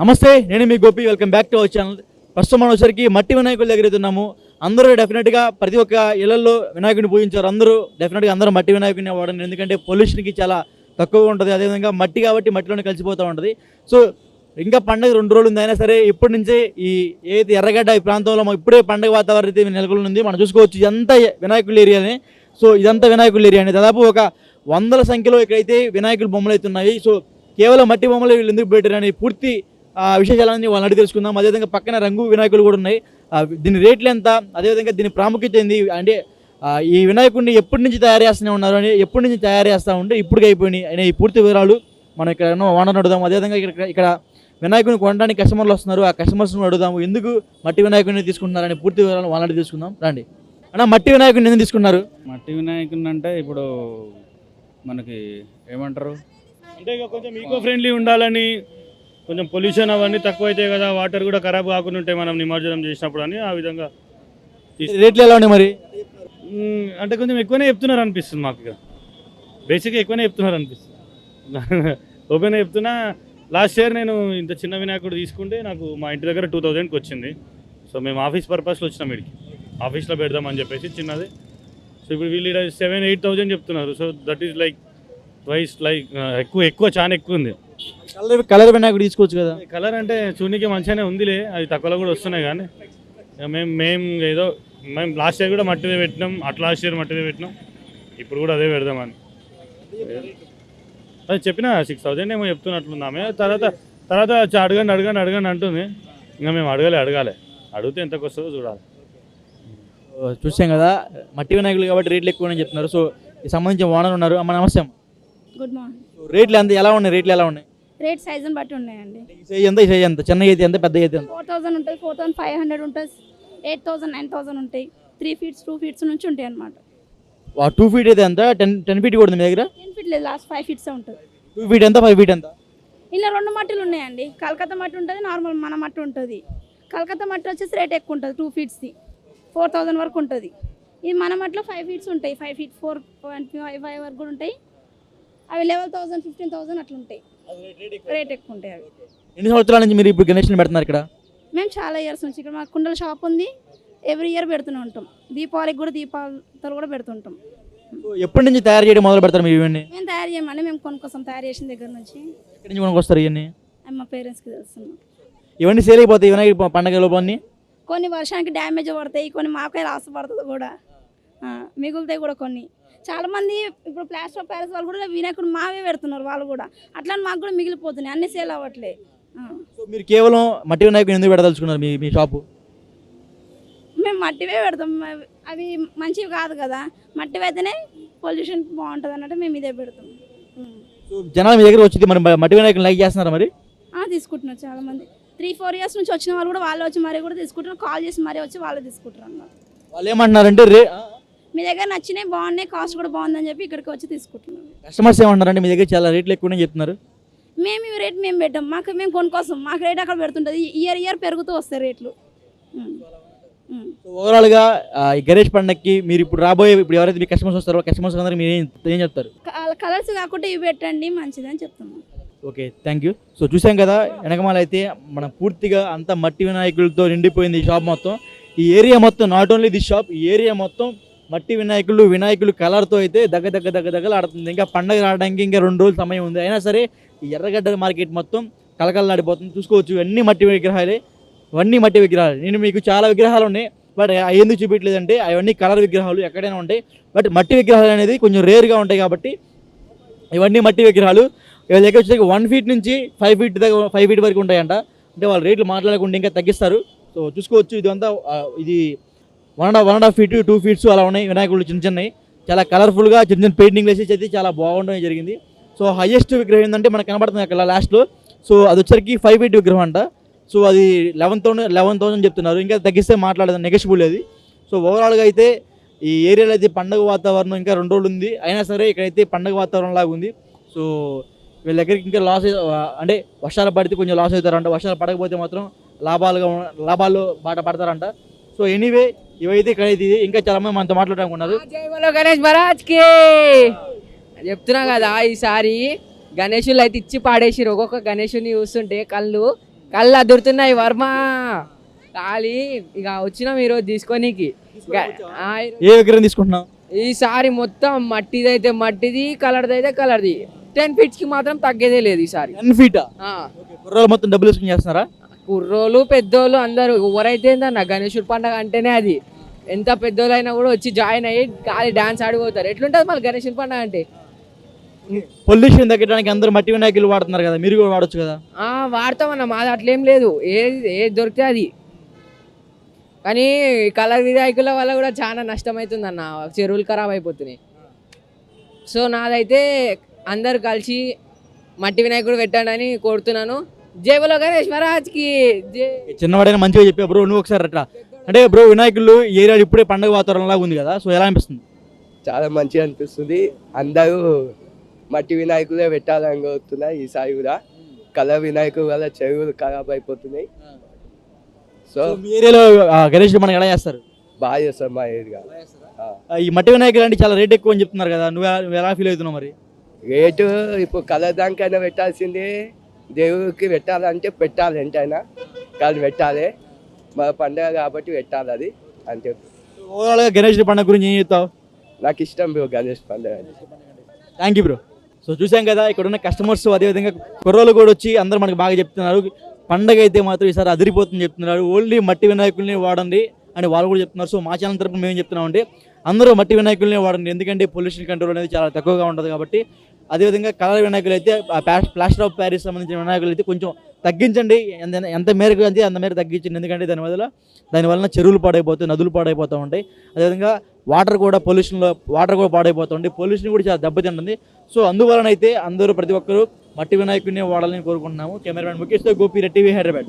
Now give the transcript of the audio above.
నమస్తే, నేను మీ Gopi. Welcome back to our channel. ప్రస్తుతం మనం వచ్చరికి మట్టి వినాయకుల దగ్గర అయితే ఉన్నాము. అందరూ డెఫినెట్గా ప్రతి ఒక్క ఇళ్లలో వినాయకుడిని పూజించారు. అందరూ మట్టి వినాయకుడిని వాడండి, ఎందుకంటే పొల్యూషన్కి చాలా తక్కువగా ఉంటుంది. అదేవిధంగా మట్టి కాబట్టి మట్టిలోనే కలిసిపోతూ ఉంటుంది. సో ఇంకా పండుగ 2 రోజులు ఉంది. అయినా సరే ఇప్పటి నుంచే ఈ ఏదైతే ఎర్రగడ్డ ఈ ప్రాంతంలో ఇప్పుడే పండుగ వాతావరణం అయితే నెలకొని ఉంది. మనం చూసుకోవచ్చు, ఇదంతా వినాయకుల ఏరియానే. సో ఇదంతా వినాయకుల ఏరియా అని దాదాపు ఒక 100ల సంఖ్యలో ఇక్కడైతే వినాయకుల బొమ్మలు అయితే ఉన్నాయి. సో కేవలం మట్టి బొమ్మలు వీళ్ళు ఎందుకు పెట్టారని పూర్తి విశేషాలన్నీ వాళ్ళని అడిగి తెలుసుకుందాం. అదేవిధంగా పక్కన రంగు వినాయకులు కూడా ఉన్నాయి. దీని రేట్లు ఎంత, అదేవిధంగా దీని ప్రాముఖ్యత ఏంది, అంటే ఈ వినాయకుడిని ఎప్పటి నుంచి తయారు చేస్తూనే ఉన్నారు అని, ఎప్పటి నుంచి తయారు చేస్తూ ఉంటే ఇప్పటికి అయిపోయినాయి అనే ఈ పూర్తి వివరాలు మనం ఇక్కడ ఓనర్ అడుగుదాం. అదేవిధంగా ఇక్కడ వినాయకుడిని కొనడానికి కస్టమర్లు వస్తున్నారు. ఆ కస్టమర్స్ని అడుగుదాము ఎందుకు మట్టి వినాయకుడిని తీసుకుంటున్నారని పూర్తి వివరాలు వాళ్ళని తీసుకుందాం. రండి అన్న, మట్టి వినాయకుడిని ఎందుకు తీసుకున్నారు? మట్టి వినాయకుడిని అంటే ఇప్పుడు మనకి ఏమంటారు అంటే ఇక కొంచెం ఈకో ఫ్రెండ్లీ ఉండాలని, కొంచెం పొల్యూషన్ అవన్నీ తక్కువ అవుతాయి కదా, వాటర్ కూడా ఖరాబ్ కాకుండా ఉంటాయి మనం నిమజ్జనం చేసినప్పుడు అని ఆ విధంగా రేట్లు ఎలా ఉన్నాయి మరి? అంటే కొంచెం ఎక్కువనే చెప్తున్నారు అనిపిస్తుంది మాకు. ఇక బేసిక్గా ఎక్కువనే చెప్తున్నారు అనిపిస్తుంది. ఓపెన్ చెప్తున్నా. లాస్ట్ ఇయర్ నేను ఇంత చిన్న వినాయకుడు తీసుకుంటే నాకు మా ఇంటి దగ్గర 2000కి వచ్చింది. సో మేము ఆఫీస్ పర్పస్లో వచ్చినాం, వీడికి ఆఫీస్లో పెడదామని చెప్పేసి చిన్నది. సో ఇప్పుడు వీళ్ళు 7-8,000 చెప్తున్నారు. So that is like twice, like ఎక్కువ చాలా ఎక్కువ ఉంది. కలర్ వినాయకుడు తీసుకోవచ్చు కదా. కలర్ అంటే చూడనీకి మంచిగానే ఉందిలే, అది తక్కువలో కూడా వస్తున్నాయి. కానీ మేము లాస్ట్ ఇయర్ కూడా మట్టిదే పెట్టినాం, లాస్ట్ ఇయర్ మట్టిదే పెట్టినాం, ఇప్పుడు కూడా అదే పెడదామని. అది చెప్పిన 6,000 ఏమో చెప్తున్నట్లుందామే. తర్వాత అడగండి అంటుంది. ఇంకా మేము అడగాలి, అడిగితే ఎంతకు వస్తుందో చూడాలి. చూసాం కదా, మట్టి వినాయకులు కాబట్టి రేట్లు ఎక్కువ చెప్తున్నారు. సో ఈ సంబంధించిన ఓనర్ ఉన్నారు. అమ్మ నమస్తే. Good morning. రేట్లు ఎంత ఎలా ఉన్నాయి? రేట్లు ఎలా ఉన్నాయి? రేట్ సైజుని బట్టి ఉన్నాయండి. ఈ సైజ్ ఎంత? చిన్న అయితే ఎంత, పెద్ద అయితే ఎంత? 4,000 ఉంటాయి, 4,500 ఉంటుంది, 8,000, 9,000 ఉంటాయి. 3 feet 2 feet నుంచి ఉంటాయి అన్నమాట. 2 feet అయితే ఎంత? 10 feet కూడా ఉంది మీ దగ్గర? 10 feet లేదు, లాస్ట్ 5 feet ఉంటుంది. 2 feet ఎంత, 5 feet ఎంత? ఇలా 2 మట్టిలు ఉన్నాయండి. కలకత్తా మట్టి ఉంటుంది, నార్మల్ మన మట్టి ఉంటుంది. కలకత్తా మట్టి వచ్చేసి రేట్ ఎక్కువ ఉంటుంది, 2 feet 4,000 వరకు ఉంటుంది. ఇది మన మట్టిలో 5 feet ఉంటాయి, 5 feet 4.5 వరకు కూడా ఉంటాయి. అవి 11,000, 15,000 అట్లా ఉంటాయి. రేట్ ఎక్కువ ఉంటాయి అవి. ఎన్ని సంవత్సరాల నుంచి మీరు ఇప్పుడు గణేష్ని పెడుతున్నారు ఇక్కడ? మేము చాలా ఇయర్స్ నుంచి ఇక్కడ మాకు కుండల షాప్ ఉంది. ఎవ్రీ ఇయర్ పెడుతూనే ఉంటాం. దీపావళికి కూడా, దీపావళితో కూడా పెడుతుంటాం. ఎప్పటి నుంచి తయారు చేయడం మొదలు పెడతారు మీరు ఇవన్నీ? మేము తయారు చేయమండి, మేము కొనుక్కోసం తయారు చేసిన దగ్గర నుంచి. ఎక్కడి నుంచి కొనుక్కొస్తారు ఇవన్నీ? మా పేరెంట్స్కి తెలుస్తున్నాం. ఇవన్నీ సేల్ అయిపోతాయి వినాయక పండుగ లోపల? కొన్ని వర్షానికి డ్యామేజ్ పడతాయి, కొన్ని మాకే లాస్ పడుతుంది కూడా, మిగులుతాయి కూడా కొన్ని. చాలామంది ఇప్పుడు ప్లాస్టర్ ఆఫ్ ప్యారిస్ వాళ్ళు కూడా వినాయకుడు మావే పెడుతున్నారు, వాళ్ళు కూడా అట్లా మాకు కూడా మిగిలిపోతున్నాయి, అన్ని సేల్ అవ్వట్లే. మీరు కేవలం మట్టి వినాయకుడు ఎందుకు పెడదలుచుకున్నారు మీ షాపు? మేము మట్టివే పెడతాం, అవి మంచివి కాదు కదా, మట్టివి అయితేనే పొల్యూషన్ బాగుంటుంది అన్నట్టు మేము ఇదే పెడతాం. జనాలు మీ దగ్గర వచ్చింది మరి మట్టి వినాయకుడు లైక్ చేస్తున్నారా మరి? తీసుకుంటున్నారు చాలామంది. 3-4 years నుంచి వచ్చిన వాళ్ళు కూడా వాళ్ళు వచ్చి మరీ కూడా తీసుకుంటున్నారు, కాల్ చేసి మరీ వచ్చి వాళ్ళు తీసుకుంటారు అన్నమాట. వాళ్ళు ఏమంటున్నారంటే మీ దగ్గర నచ్చినాయి, బాగున్నాయి, కాస్ట్ కూడా బాగుందని చెప్పి ఇక్కడికి వచ్చి తీసుకుంటున్నాం. కస్టమర్స్ ఏమంటారంటే మీ దగ్గర చాలా రేట్లు ఎక్కువనే చెప్తున్నారు? మేము ఈ రేట్ మేము పెట్టాం, మేము కొనుక్కోసం, మాకు రేట్ అక్కడ పెడుతుంటుంది. ఇయర్ పెరుగుతూ వస్తాయి రేట్లు. ఓవరాల్గా ఈ గణేష్ పండుగకి మీరు ఇప్పుడు ఇప్పుడు ఎవరైతే మీ కస్టమర్స్ వస్తారో కస్టమర్స్ అందరికి మీరు ఏం చెప్తారు? కలర్స్ కాకుండా ఇవి పెట్టండి మంచిదని చెప్తున్నాం. Okay, thank you. సో చూసాం కదా, వెనకమాల అయితే మన పూర్తిగా అంతా మట్టి వినాయకులతో నిండిపోయింది ఈ షాప్ మొత్తం. ఈ ఏరియా మొత్తం, నాట్ ఓన్లీ దిస్ షాప్, ఈ ఏరియా మొత్తం మట్టి వినాయకులు కలర్తో అయితే దగ్గర ఆడుతుంది. ఇంకా పండగ రావడానికి ఇంకా 2 రోజులు సమయం ఉంది. అయినా సరే ఈ ఎర్రగడ్డ మార్కెట్ మొత్తం కలకలలాడిపోతుంది. చూసుకోవచ్చు, ఇవన్నీ మట్టి విగ్రహాలే, ఇవన్నీ మట్టి విగ్రహాలు. నేను మీకు చాలా విగ్రహాలు ఉన్నాయి, బట్ ఎందుకు చూపించలేదంటే అవన్నీ కలర్ విగ్రహాలు ఎక్కడైనా ఉంటాయి, బట్ మట్టి విగ్రహాలు అనేది కొంచెం రేర్గా ఉంటాయి కాబట్టి ఇవన్నీ మట్టి విగ్రహాలు. ఇవాళ దగ్గర వచ్చేసరికి 1 feet నుంచి 5 feet వరకు ఉంటాయంట. అంటే వాళ్ళు రేట్లు మాట్లాడకుండా ఇంకా తగ్గిస్తారు. సో చూసుకోవచ్చు, ఇదంతా ఇది 1.5 feet 2 feet అలా ఉన్నాయి వినాయకుడు. చిన్నవి చాలా కలర్ఫుల్గా చిన్న పెయింటింగ్ వేసి అయితే చాలా బాగుండడం జరిగింది. సో హైయెస్ట్ విగ్రహం ఏంటంటే మనకు కనబడుతుంది అక్కడ లాస్ట్లో. సో అది వచ్చరికి 5 feet విగ్రహం అంట. సో అది 11,000 చెప్తున్నారు. ఇంకా తగ్గిస్తే మాట్లాడదు, నెగోషియబుల్ అది. సో ఓవరాల్గా అయితే ఈ ఏరియాలో అయితే పండుగ వాతావరణం ఇంకా 2 రోజులు ఉంది. అయినా సరే ఇక్కడైతే పండుగ వాతావరణం లాగా ఉంది. సో వీళ్ళ దగ్గరికి ఇంకా లాస్, అంటే వర్షాలు పడితే కొంచెం లాస్ అవుతారంట, వర్షాలు పడకపోతే మాత్రం లాభాలు బాట పడతారంట. సో ఎనీవే ఇవైతే ఇక్కడైతే ఇంకా చాలా మంది మనతో మాట్లాడుకున్నారు. జై బోలో గణేష్ మహారాజ్కి చెప్తున్నా కదా, ఈసారి గణేషులు అయితే ఇచ్చి పాడేసిరు. ఒక్కొక్క గణేషుని చూస్తుంటే కళ్ళు కళ్ళు అదురుతున్నాయి వర్మ ఖాళీ ఇక వచ్చినాం ఈరోజు తీసుకోనీకి ఏ విగ్రహం తీసుకుంటున్నావు? ఈసారి మొత్తం మట్టిది అయితే మట్టిది, కలర్ది అయితే కలర్ది. 10 feet కి మాత్రం తగ్గేదే లేదు ఈసారి. 10 feet ఆ, కుర్రాలు మొత్తం డబ్బులు వేసుకుని చేస్తున్నారా? కుర్రోళ్ళు పెద్దోళ్ళు అందరూ ఎవరైతే ఏందన్న గణేశుడి పండగ అంటేనే అది. ఎంత పెద్దోళ్ళు అయినా కూడా వచ్చి జాయిన్ అయ్యి ఖాళీ డాన్స్ ఆడిపోతారు. ఎట్లుంటుంది మళ్ళీ గణేశుడి పండగ అంటే? పొల్యూషన్ తగ్గడానికి అందరూ మట్టి వినాయకులు వాడుతున్నారు కదా, మీరు కూడా వాడొచ్చు కదా. వాడతామన్న, మాది అట్లేం లేదు, ఏది దొరికితే అది. కానీ కలర్ వినాయకుల వల్ల కూడా చాలా నష్టం అవుతుంది అన్న, చెరువులు ఖరాబ్ అయిపోతున్నాయి. సో నాదైతే అందరు కలిసి మట్టి వినాయకుడు పెట్టండి అని కోరుతున్నాను. జై బోలో గణేష్ మహారాజ్కి జై. చిన్నవాడైనా మంచిగా చెప్పా బ్రో, నువ్వు ఒకసారి అట్లా అంటే బ్రో వినాయకులు ఈ ఏరియా ఇప్పుడే పండుగ వాతావరణంలాగా ఉంది కదా, సో ఎలా అనిపిస్తుంది? చాలా మంచిగా అనిపిస్తుంది. అందరూ మట్టి వినాయకులే పెట్టాలని కోరుతున్నారు ఈసారి కూడా. కలర్ వినాయకుల వల్ల చెరువులు ఖరాబ్ అయిపోతున్నాయి. సో సో మీ ఏరియాలో గణేష్ పండుగ ఎలా చేస్తారు? బాగా చేస్తారు మా ఏరియా. ఈ మట్టి వినాయకులు అంటే చాలా రేట్ ఎక్కువ అని చెప్తున్నారు కదా, నువ్వు ఎలా ఫీల్ అవుతున్నావు మరి? రేటు ఇప్పుడు కలర్ దానికైనా పెట్టాల్సిందే, దేవుడికి పెట్టాలంటే పెట్టాలి, ఎంతైనా కానీ పెట్టాలి, మా పండుగ కాబట్టి పెట్టాలి, అది అంతే. ఓవరాల్గా గణేష్ పండుగ గురించి ఏం చెప్తావు? నాకు ఇష్టం బ్రో గణేష్ పండుగ. Thank you bro. సో చూసాం కదా ఇక్కడ ఉన్న కస్టమర్స్, అదేవిధంగా కుర్రోళ్ళు కూడా వచ్చి అందరూ మనకు బాగా చెప్తున్నారు. పండగ అయితే మాత్రం ఈసారి అదిరిపోతుంది చెప్తున్నారు. ఓన్లీ మట్టి వినాయకుల్ని వాడండి అని వాళ్ళు కూడా చెప్తున్నారు. సో మా ఛానల్ తరపున మేము చెప్తున్నామండి, అందరూ మట్టి వినాయకుల్ని వాడండి, ఎందుకంటే పొల్యూషన్ కంట్రోల్ అనేది చాలా తక్కువగా ఉంటుంది కాబట్టి. అదేవిధంగా కలర్ వినాయకులు అయితే ప్లాస్టర్ ఆఫ్ ప్యారిస్ సంబంధించిన వినాయకులు అయితే కొంచెం తగ్గించండి, ఎంత మేరకు అంటే అంత మేరకు తగ్గించండి, ఎందుకంటే దానివల్ల చెరువులు పాడైపోతాయి, నదులు పాడైపోతూ ఉంటాయి. అదేవిధంగా వాటర్ కూడా పాడైపోతూ ఉంటాయి, పొల్యూషన్ కూడా చాలా దెబ్బతింటుంది. సో అందువలన అయితే అందరూ ప్రతి ఒక్కరూ మట్టి వినాయకుడిని వాడాలని కోరుకుంటున్నాము. కెమెరామెన్ ముఖేష్తో గోపి, రెడ్ టీవీ, హైదరాబాద్.